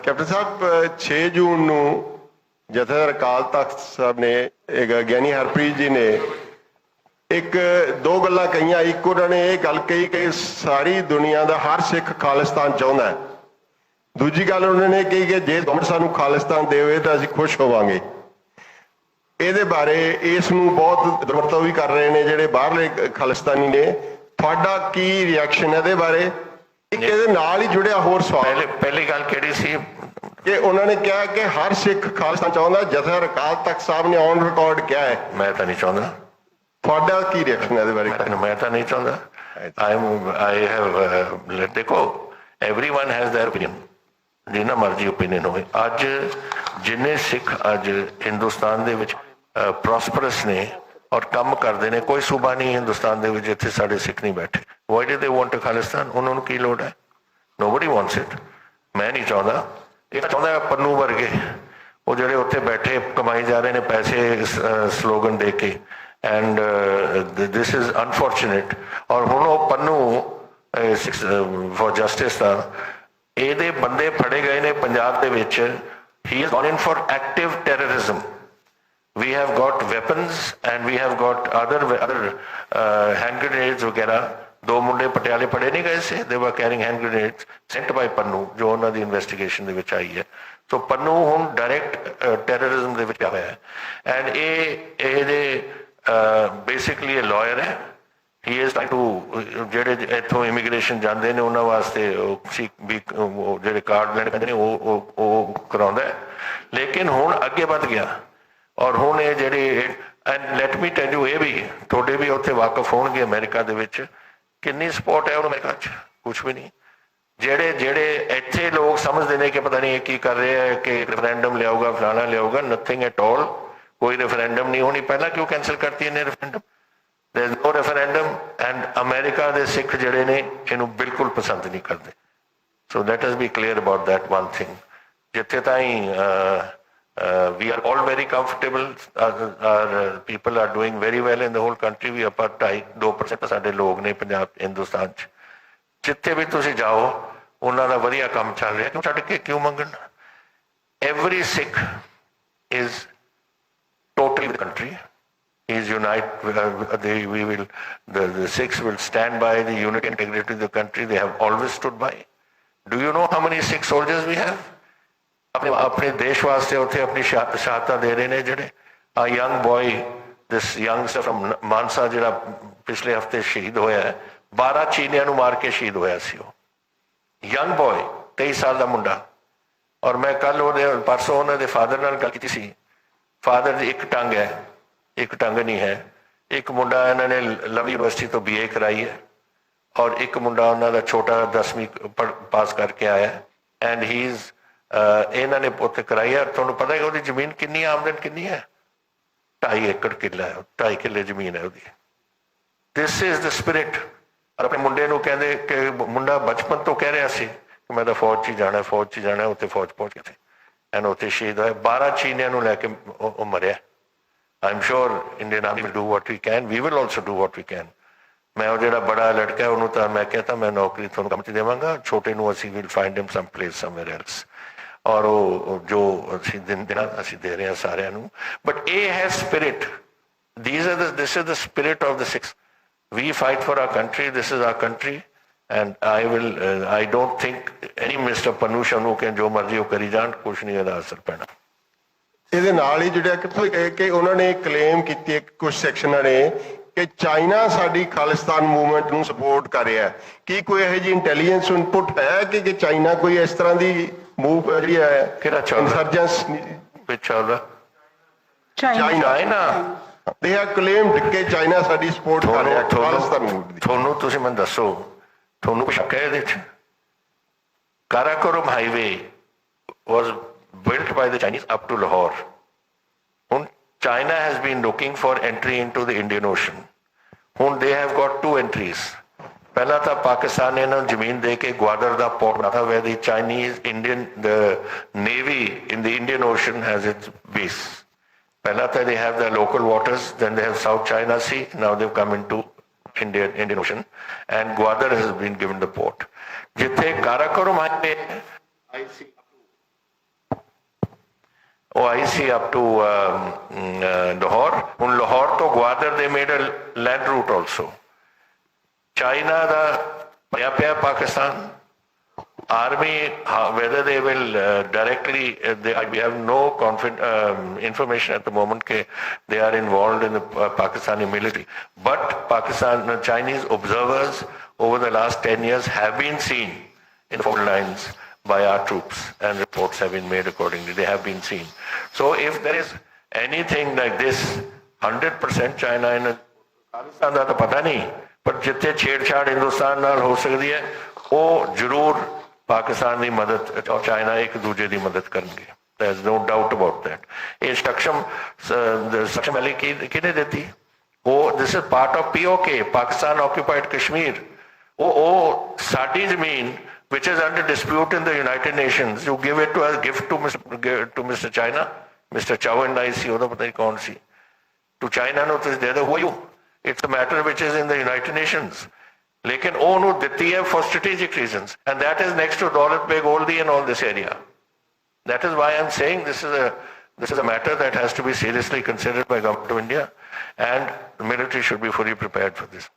Captain ਸਾਹਿਬ 6 ਜੂਨ ਨੂੰ ਜਥੇਦਾਰ ਅਕਾਲ ਤਖਤ ਸਾਹਿਬ ਨੇ ਗਿਆਨੀ ਹਰਪ੍ਰੀਤ ਜੀ ਨੇ ਇੱਕ ਦੋ ਗੱਲਾਂ ਕਹੀਆਂ। ਇੱਕ ਉਹਨਾਂ ਨੇ ਇਹ ਗੱਲ ਕਹੀ ਕਿ ਸਾਰੀ ਦੁਨੀਆ ਦਾ ਹਰ ਸਿੱਖ ਖਾਲਿਸਤਾਨ ਚਾਹੁੰਦਾ ਹੈ। ਦੂਜੀ ਗੱਲ ਉਹਨਾਂ ਨੇ ਕਹੀ ਕਿ ਜੇ ਗਵਰਨਮੈਂਟ ਸਾਨੂੰ ਖਾਲਿਸਤਾਨ ਦੇਵੇ ਤਾਂ ਅਸੀਂ ਖੁਸ਼ ਹੋਵਾਂਗੇ। ਇਹਦੇ ਬਾਰੇ ਇਸ ਨੂੰ ਬਹੁਤ ਦੁਰਵਰਤੋਂ ਵੀ ਕਰ ਰਹੇ ਨੇ ਜਿਹੜੇ ਬਾਹਰਲੇ ਖਾਲਿਸਤਾਨੀ ਨੇ। ਤੁਹਾਡਾ ਕੀ ਰਿਐਕਸ਼ਨ ਹੈ ਇਹਦੇ ਬਾਰੇ? ਇੱਕ ਇਹਦੇ ਨਾਲ ਹੀ ਜੁੜਿਆ ਹੋਰ ਸਵਾਲ, ਪਹਿਲੀ ਗੱਲ ਕਿਹੜੀ ਸੀ ਕਿ ਉਹਨਾਂ ਨੇ ਕਿਹਾ ਕਿ ਹਰ ਸਿੱਖ ਖਾਲਿਸਤਾਨ ਚਾਹੁੰਦਾ। ਜਥੇਦਾਰ ਅਕਾਲ ਤਖਤ ਸਾਹਿਬ ਨੇ ਔਨ ਰਿਕਾਰਡ ਕਿਹਾ ਹੈ। ਮੈਂ ਤਾਂ ਨਹੀਂ ਚਾਹੁੰਦਾ। ਤੁਹਾਡਾ ਕੀ ਰਿਐਕਸ਼ਨ ਹੈ ਇਹਦੇ ਬਾਰੇ? ਮੈਂ ਤਾਂ ਨਹੀਂ ਚਾਹੁੰਦਾ। ਦੇਖੋ, everyone has their opinion, ਜਿੰਨਾ ਮਰਜ਼ੀ ਓਪੀਨੀਅਨ ਹੋਵੇ। ਅੱਜ ਜਿੰਨੇ ਸਿੱਖ ਅੱਜ ਹਿੰਦੁਸਤਾਨ ਦੇ ਵਿੱਚ ਪ੍ਰੋਸਪਰਸ ਨੇ ਔਰ ਕੰਮ ਕਰਦੇ ਨੇ, ਕੋਈ ਸੂਬਾ ਨਹੀਂ ਹਿੰਦੁਸਤਾਨ ਦੇ ਵਿੱਚ ਜਿੱਥੇ ਸਾਡੇ ਸਿੱਖ ਨਹੀਂ ਬੈਠੇ। Why do they want Khalistan? ਉਹਨਾਂ ਨੂੰ ਕੀ ਲੋੜ ਹੈ? Nobody wants it. ਮੈਂ ਨਹੀਂ ਚਾਹੁੰਦਾ। ਇਹ ਤਾਂ ਚਾਹੁੰਦਾ ਪੰਨੂ ਵਰਗੇ, ਉਹ ਜਿਹੜੇ ਉੱਥੇ ਬੈਠੇ ਕਮਾਈ ਜਾ ਰਹੇ ਨੇ ਪੈਸੇ ਸਲੋਗਨ ਦੇ ਕੇ। And this is unfortunate. ਔਰ ਹੁਣ ਉਹ ਪੰਨੂ ਫॉर ਜਸਟਿਸ ਦਾ ਇਹਦੇ ਬੰਦੇ ਫੜੇ ਗਏ ਨੇ ਪੰਜਾਬ ਦੇ ਵਿੱਚ। ਹੀ is gone in for active terrorism. We have got weapons and we have got other hand grenades वगैरह। दो मुंडे पटियाले फड़े नहीं गए से, they were carrying hand grenades sent by Pannu, जो ਉਹਨਾਂ ਦੀ ਇਨਵੈਸਟੀਗੇਸ਼ਨ ਦੇ ਵਿੱਚ ਆਈ ਹੈ। ਸੋ ਪੰਨੂ ਹੁਣ ਡਾਇਰੈਕਟ ਟੈਰਰਿਜ਼ਮ ਦੇ ਵਿੱਚ ਹੋਇਆ ਹੈ। ਐਂਡ ਇਹਦੇ ਬੇਸਿਕਲੀ ਇਹ ਲਾਇਰ ਹੈ। ਹੀ ਇਜ਼ ਟ੍ਰਾਈਂਗ ਟੂ ਜਿਹੜੇ ਇੱਥੋਂ ਇਮੀਗ੍ਰੇਸ਼ਨ ਜਾਂਦੇ ਨੇ ਉਹਨਾਂ ਵਾਸਤੇ ਵੀ ਜਿਹੜੇ ਕਾਰਡ ਲੈਣੇ ਪੈਂਦੇ ਨੇ ਉਹ ਕਰਾਉਂਦਾ ਹੈ। ਲੇਕਿਨ ਹੁਣ ਅੱਗੇ ਵੱਧ ਗਿਆ ਔਰ ਹੁਣ ਇਹ ਜਿਹੜੇ and let me tell you, ਇਹ ਵੀ ਤੁਹਾਡੇ ਵੀ ਉੱਥੇ ਵਾਕਫ ਹੋਣਗੇ ਅਮਰੀਕਾ ਦੇ ਵਿੱਚ ਕਿੰਨੀ ਸਪੋਰਟ ਹੈ ਉਹਨੂੰ ਅਮਰੀਕਾ 'ਚ। ਕੁਛ ਵੀ ਨਹੀਂ। ਜਿਹੜੇ ਇੱਥੇ ਲੋਕ ਸਮਝਦੇ ਨੇ ਕਿ ਪਤਾ ਨਹੀਂ ਇਹ ਕੀ ਕਰ ਰਿਹਾ ਹੈ, ਕਿ ਰੈਫਰੈਂਡਮ ਲਿਆਊਗਾ ਫਲਾਣਾ ਲਿਆਊਗਾ। Nothing at all. ਕੋਈ ਰੈਫਰੈਂਡਮ ਨਹੀਂ ਹੋਣੀ। ਪਹਿਲਾਂ ਕਿਉਂ ਕੈਂਸਲ ਕਰਤੀ ਇਹਨੇ referendum? There is no referendum. And America ਦੇ ਸਿੱਖ ਜਿਹੜੇ ਨੇ ਇਹਨੂੰ ਬਿਲਕੁਲ ਪਸੰਦ ਨਹੀਂ ਕਰਦੇ। So let us be clear about that one thing. ਜਿੱਥੇ ਤਾਈਂ we are all very comfortable. Our people are doing very well in the whole country. We are 2% ਸਾਡੇ ਲੋਕ ਨੇ ਪੰਜਾਬ ਹਿੰਦੁਸਤਾਨ 'ਚ। ਜਿੱਥੇ ਵੀ ਤੁਸੀਂ ਜਾਓ ਉਹਨਾਂ ਦਾ ਵਧੀਆ ਕੰਮ ਚੱਲ ਰਿਹਾ। ਕਿਉਂ ਛੱਡ ਕੇ ਕਿਉਂ ਮੰਗਣ? Every Sikh is totally the country. He is the Sikhs will stand by the unity and integrity of the country. They have always stood by. Do you know how many Sikh soldiers we have? अपने देश वास्ते उत्थे अपनी शहादत दे रहे ने। जेडे आ young boy, this youngster from Mansa जिहड़ा पिछले हफ्ते शहीद होया है, 12 चीनियां नूं मार के शहीद होया सी। यंग बॉय 23 साल का मुंडा। और मैं कल परसों उन्होंने फादर नाल गल कीती सी। फादर दी एक टंग है, एक टंग नहीं है। एक मुंडा इन्होंने लव यूनिवर्सिटी तो BA कराई है और एक मुंडा उन्होंने छोटा 10वीं पास करके आया। एंड ही इज ਇਹਨਾਂ ਨੇ ਉੱਥੇ ਕਰਾਈ ਹੈ। ਤੁਹਾਨੂੰ ਪਤਾ ਹੈ ਉਹਦੀ ਜ਼ਮੀਨ ਕਿੰਨੀ, ਆਮਦਨ ਕਿੰਨੀ ਹੈ? 2.5 ਏਕੜ ਕਿੱਲਾ ਹੈ। 2.5 ਕਿੱਲੇ ਜ਼ਮੀਨ ਹੈ ਉਹਦੀ। ਦਿਸ ਇਜ਼ ਦ ਸਪਿਰਿਟ। ਔਰ ਆਪਣੇ ਮੁੰਡੇ ਨੂੰ ਕਹਿੰਦੇ ਕਿ ਮੁੰਡਾ ਬਚਪਨ ਤੋਂ ਕਹਿ ਰਿਹਾ ਸੀ ਕਿ ਮੈਂ ਤਾਂ ਫੌਜ 'ਚ ਹੀ ਜਾਣਾ, ਫੌਜ 'ਚ ਹੀ ਜਾਣਾ। ਉੱਥੇ ਫੌਜ ਪਹੁੰਚ ਗਏ ਐਨ ਉੱਥੇ ਸ਼ਹੀਦ ਹੋਇਆ। 12 ਚੀਨੀਆਂ ਨੂੰ ਲੈ ਕੇ ਉਹ ਮਰਿਆ। I am sure Indian army will do what we can. We will also do what we can. ਮੈਂ ਉਹ ਜਿਹੜਾ ਬੜਾ ਲੜਕਾ ਉਹਨੂੰ ਤਾਂ ਮੈਂ ਕਹਿਤਾ ਮੈਂ ਨੌਕਰੀ ਤੁਹਾਨੂੰ ਕੰਮ 'ਚ ਦੇਵਾਂਗਾ। ਛੋਟੇ ਨੂੰ ਅਸੀਂ will find him some place somewhere else. ਔਰ ਉਹ ਜੋ ਅਸੀਂ ਦੇਣਾ ਅਸੀਂ ਦੇ ਰਹੇ ਹਾਂ ਸਾਰਿਆਂ ਨੂੰ। ਬਟ ਇਹ ਹੈ spirit. This is the spirit of the Sikhs. We fight for our country. This is our country and I don't think any Mister Pannu ਸ਼ਨੂ ਕਿ ਜੋ ਮਰਜ਼ੀ ਉਹ ਕਰੀ ਜਾਣ, ਕੁਛ ਨਹੀਂ ਇਹਦਾ ਅਸਰ ਪੈਣਾ। ਇਹਦੇ ਨਾਲ ਹੀ ਜੁੜਿਆ ਕਿ ਉਹਨਾਂ ਨੇ ਕਲੇਮ ਕੀਤੀ ਕੁਝ ਸੈਕਸ਼ਨਾਂ ਨੇ ਕਿ ਚਾਈਨਾ ਸਾਡੀ ਖਾਲਿਸਤਾਨ ਮੂਵਮੈਂਟ ਨੂੰ ਸਪੋਰਟ ਕਰ ਰਿਹਾ। ਕੀ ਕੋਈ ਇਹੋ ਜਿਹੀ ਇੰਟੈਲੀਜੈਂਸ ਇਨਪੁਟ ਹੈ ਕਿ ਚਾਈਨਾ ਕੋਈ ਇਸ ਤਰ੍ਹਾਂ ਦੀ ਮੂਵ ਜਿਹੜੀ ਹੈ ਕਿਹੜਾ ਇੰਸਰਜੈਂਸ ਵਿੱਚ ਚੱਲਦਾ? ਚਾਈਨਾ ਦੇ ਹੈਵ ਕਲੇਮਡ ਕਿ ਚਾਈਨਾ ਸਾਡੀ ਸਪੋਰਟ ਕਰ ਰਿਹਾ ਖਾਲਿਸਤਾਨ ਮੂਵਮੈਂਟ ਦੀ। ਤੁਹਾਨੂੰ ਤੁਸੀਂ ਮੈਨੂੰ ਦੱਸੋ, ਤੁਹਾਨੂੰ ਕੁਛ ਸ਼ੱਕ ਹੈ ਇਹਦੇ 'ਚ? Karakoram highway was built by the Chinese up to Lahore. China has been looking for entry into the Indian Ocean. They have got 2 entries. पहला था पाकिस्तान ने ना जमीन दे के ग्वादर दा पोर्ट बना था, where the Chinese the Navy in the Indian Ocean has its base. पहला था they have the local waters, then they have South China Sea. Now they've come into Indian Ocean, and Gwadar has been given the port. जिथे Karakoram highway sea up to Lahore. ਹੁਣ ਲਾਹੌਰ ਤੋਂ ਗਵਾਦਰ they made a land route also. China ਦਾ ਪਿਆ Pakistan. Army, whether they will directly, we have no information at the moment that they are involved in the Pakistani military. But Chinese observers over the last 10 years have been seen in fault lines by our troops, and reports have been made accordingly. They have been seen. So if there is anything like this, 100% China in Pakistan ਦਾ ਤਾਂ ਪਤਾ ਨਹੀਂ, ਪਰ ਜਿੱਥੇ ਛੇੜਛਾੜ ਹਿੰਦੁਸਤਾਨ ਨਾਲ ਹੋ ਸਕਦੀ ਹੈ ਉਹ ਜ਼ਰੂਰ ਪਾਕਿਸਤਾਨ ਦੀ ਮਦਦ ਔਰ ਚਾਈਨਾ ਇੱਕ ਦੂਜੇ ਦੀ ਮਦਦ ਕਰਨਗੇ. There is no doubt about that. ਇਹ ਸਕਸ਼ਮ ਵਾਲੀ ਕਿਹਨੇ ਦਿੱਤੀ? ਉਹ this is part of POK, Pakistan occupied Kashmir. ਉਹ ਸਾਡੀ ਜ਼ਮੀਨ which is under dispute in the United Nations, you give it to us, gift to Mr. China, Mr. Chow and I see, ਉਹਦਾ ਪਤਾ ਨਹੀਂ ਕੌਣ ਸੀ, to China ਨੂੰ ਤੁਸੀਂ ਦੇ ਦਿਓ, who are you? It's a matter which is in the United Nations. लेकिन ਉਹਨੂੰ ਦਿੱਤੀ ਹੈ for strategic reasons, and that is next to Daulat Beg Oldi and all this area. That is why I'm saying this is a matter that has to be seriously considered by Government of India, and the military should be fully prepared for this.